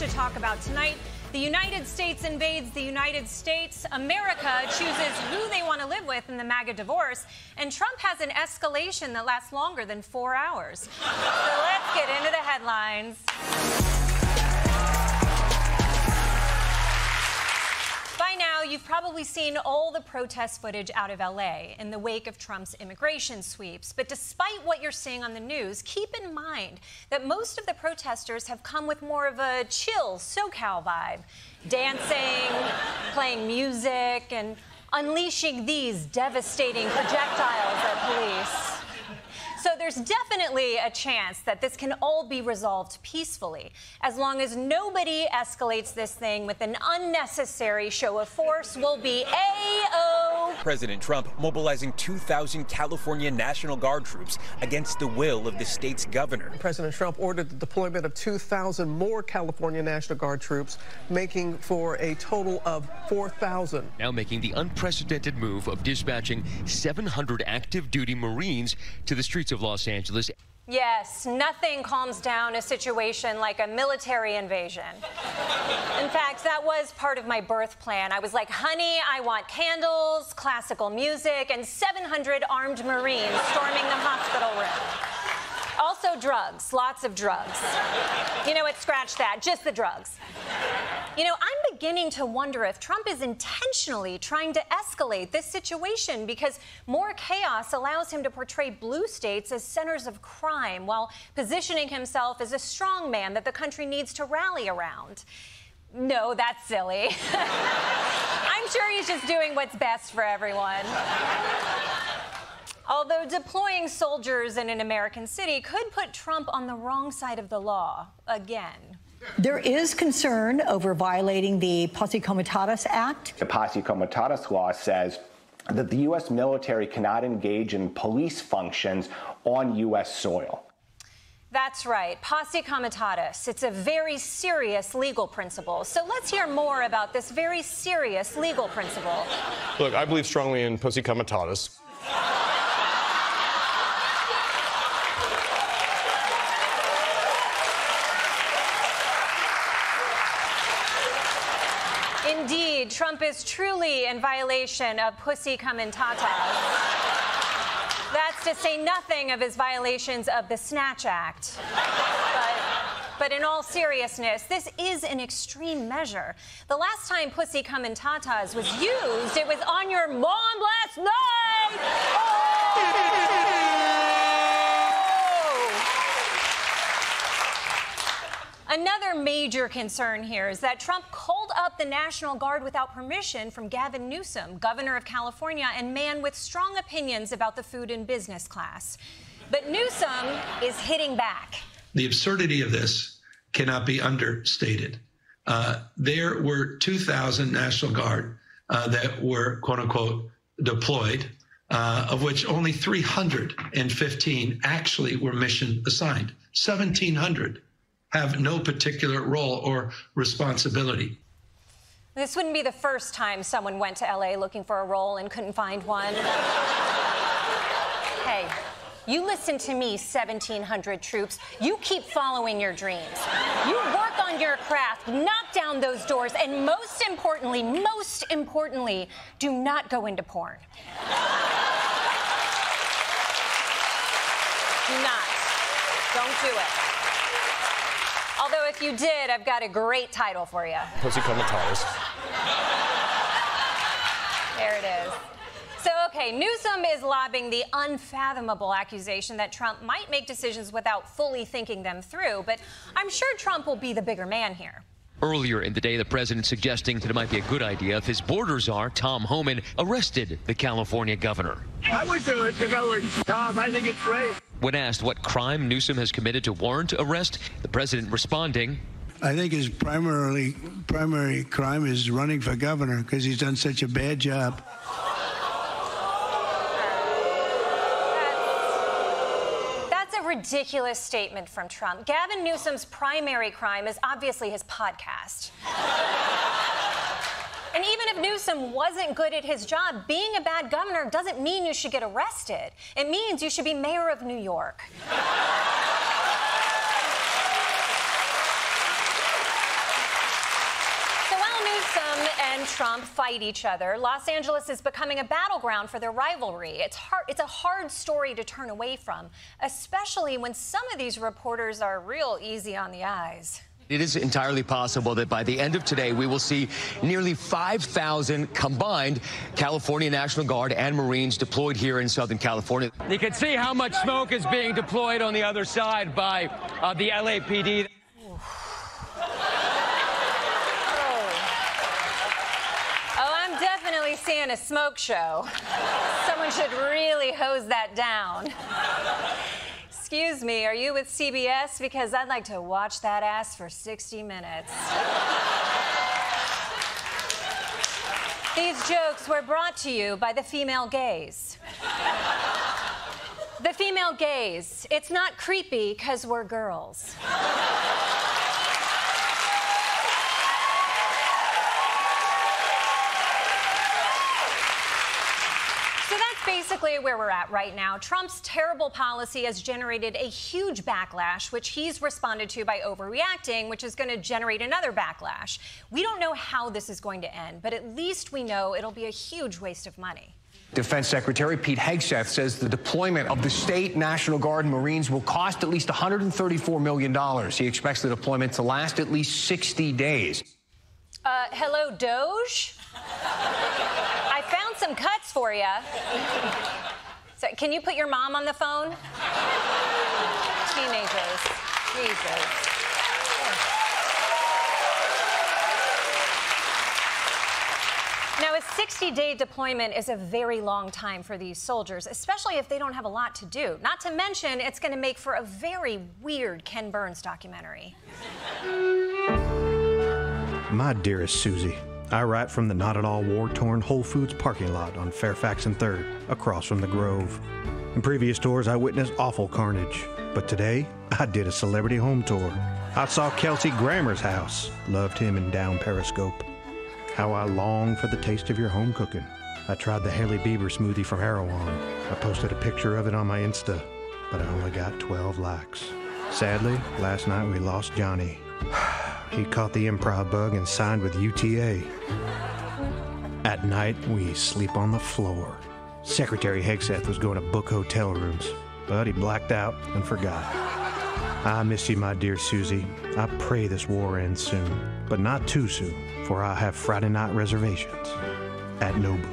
to talk about tonight. The United States invades the United States. America chooses who they want to live with in the MAGA divorce. And Trump has an escalation that lasts longer than 4 hours. So let's get into the headlines. By now, you've probably seen all the protest footage out of LA in the wake of Trump's immigration sweeps. But despite what you're seeing on the news, keep in mind that most of the protesters have come with more of a chill SoCal vibe, dancing, playing music, and unleashing these devastating projectiles at police. So there's definitely a chance that this can all be resolved peacefully, as long as nobody escalates this thing with an unnecessary show of force. We'll be A-O. President Trump mobilizing 2,000 California National Guard troops against the will of the state's governor. President Trump ordered the deployment of 2,000 more California National Guard troops, making for a total of 4,000. Now making the unprecedented move of dispatching 700 active duty Marines to the streets of Los Angeles. Yes, nothing calms down a situation like a military invasion. In fact, that was part of my birth plan. I was like, honey, I want candles, classical music, and 700 armed Marines storming the hospital room. Also drugs, lots of drugs. You know what, scratch that, just the drugs. You know, I'm beginning to wonder if Trump is intentionally trying to escalate this situation because more chaos allows him to portray blue states as centers of crime while positioning himself as a strong man that the country needs to rally around. No, that's silly. I'm sure he's just doing what's best for everyone. Although deploying soldiers in an American city could put Trump on the wrong side of the law again. There is concern over violating the Posse Comitatus Act. The Posse Comitatus law says that the U.S. military cannot engage in police functions on U.S. soil. That's right, Posse Comitatus. It's a very serious legal principle. So let's hear more about this very serious legal principle. Look, I believe strongly in Posse Comitatus. Indeed, Trump is truly in violation of Posse Comitatus. That's to say nothing of his violations of the Snatch Act. But in all seriousness, this is an extreme measure. The last time Posse Comitatus was used, it was on your mom last night! Oh! Another major concern here is that Trump called up the National Guard without permission from Gavin Newsom, governor of California and man with strong opinions about the food and business class. But Newsom is hitting back. The absurdity of this cannot be understated. There were 2,000 National Guard that were, quote unquote, deployed, of which only 315 actually were mission assigned. 1,700 have no particular role or responsibility. This wouldn't be the first time someone went to LA looking for a role and couldn't find one. Hey, you listen to me, 1,700 troops. You keep following your dreams. You work on your craft, knock down those doors, and most importantly, do not go into porn. Do not. Don't do it. Although if you did, I've got a great title for you. Posse Comitatus. There it is. So, okay, Newsom is lobbing the unfathomable accusation that Trump might make decisions without fully thinking them through, but I'm sure Trump will be the bigger man here. Earlier in the day, the president suggesting that it might be a good idea if his border czar, Tom Homan, arrested the California governor. I would do it if I were Tom. I think it's great. When asked what crime Newsom has committed to warrant arrest, the president responding, I think his primary crime is running for governor because he's done such a bad job. That's a ridiculous statement from Trump. Gavin Newsom's primary crime is obviously his podcast. And even if Newsom wasn't good at his job, being a bad governor doesn't mean you should get arrested. It means you should be mayor of New York. and Trump fight each other, Los Angeles is becoming a battleground for their rivalry. It's a hard story to turn away from, especially when some of these reporters are real easy on the eyes. It is entirely possible that by the end of today, we will see nearly 5,000 combined California National Guard and Marines deployed here in Southern California. You can see how much smoke is being deployed on the other side by the LAPD. I'm definitely seeing a smoke show. Someone should really hose that down. Excuse me, are you with CBS? Because I'd like to watch that ass for 60 minutes. These jokes were brought to you by the female gaze. The female gaze. It's not creepy because we're girls. Basically where we're at right now. Trump's terrible policy has generated a huge backlash, which he's responded to by overreacting, which is going to generate another backlash. We don't know how this is going to end, but at least we know it'll be a huge waste of money. Defense Secretary Pete Hegseth says the deployment of the state, National Guard, and Marines will cost at least $134 million. He expects the deployment to last at least 60 days. Hello, Doge? I found some cuts for you. So, can you put your mom on the phone? Teenagers. Jesus. Now, a 60-day deployment is a very long time for these soldiers, especially if they don't have a lot to do. Not to mention, it's going to make for a very weird Ken Burns documentary. My dearest Susie, I write from the not-at-all war-torn Whole Foods parking lot on Fairfax and 3rd, across from the Grove. In previous tours, I witnessed awful carnage, but today, I did a celebrity home tour. I saw Kelsey Grammer's house, loved him in down Periscope. How I long for the taste of your home cooking. I tried the Hailey Bieber smoothie from Erewhon. I posted a picture of it on my Insta, but I only got 12 likes. Sadly, last night we lost Johnny. He caught the improv bug and signed with UTA. At night, we sleep on the floor. Secretary Hegseth was going to book hotel rooms, but he blacked out and forgot. I miss you, my dear Susie. I pray this war ends soon, but not too soon, for I have Friday night reservations at Nobu.